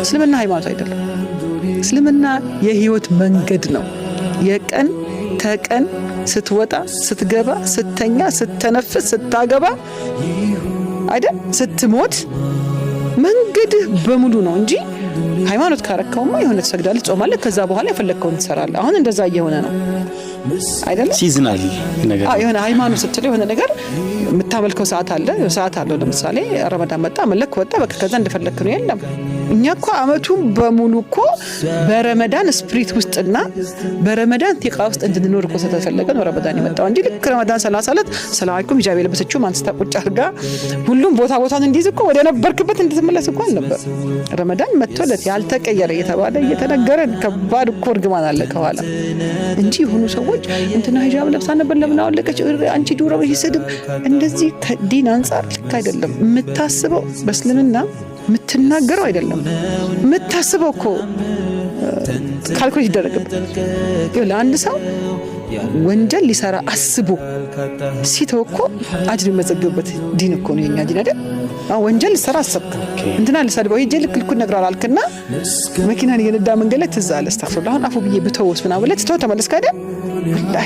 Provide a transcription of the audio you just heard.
እስልምና ሃይማኖት አይደለም። እስልምና የህይወት መንገድ ነው። የቀን ተቀን ስትወጣ ስትገባ ስተኛ ስተነፍስ ስታገባ አይደል ስትሞት መንገድህ በሙሉ ነው እንጂ ሃይማኖት ካረከውማ የሆነ ተሰግዳለህ ጾማለህ ከዛ በኋላ የፈለከውን ትሰራለህ። አሁን እንደዛ እየሆነ ነው አይደል? ሲዝናል ነገር የሆነ ሃይማኖት ስትል የሆነ ነገር የምታመልከው ሰዓት አለው። ለምሳሌ ረመዳን መጣ መለክ ወጣ በቃ ከዛ እንደፈለክ ነው። የለም እኛ እኮ አመቱን በሙሉ እኮ በረመዳን ስፕሪት ውስጥና በረመዳን ቲቃ ውስጥ እንድንኖር እኮ ተፈለገ ነው ረመዳን የመጣው እንጂ ልክ ረመዳን 30 ዕለት ሰላም አለይኩም ሂጃብ የለበሰችው ማንስታ ቁጭ አድርጋ ሁሉም ቦታን እንዲይዝ እኮ ወደ ነበርክበት እንድትመለስ እኮ አልነበር። ረመዳን መጥቶለት ያልተቀየረ እየተባለ እየተነገረን ከባድ እኮ እርግማን አለ ከኋላ እንጂ የሆኑ ሰዎች እንትና ሂጃብ ለብሳ ነበር ለምን አወለቀች አንቺ ዱሮ ይስድብ እንደዚህ ከዲን አንፃር ልክ አይደለም። የምታስበው በእስልምና የምትናገረው አይደለም የምታስበው እኮ ካልኩሌት ይደረግበት። ለአንድ ሰው ወንጀል ሊሰራ አስቦ ሲተወኮ አጅር መዘገብበት ዲን እኮ ነው የኛ ዲን አይደል? ወንጀል ሊሰራ አሰብክ እንትና ለሰድበው ሂጅ ልክ ነግራል አልከና መኪናን የነዳ መንገድ ላይ ትዝ አለ አስተግፍሩላህ አሁን አፉ ብዬ ብተውስ ምናምን ብለህ ተመለስክ አይደል?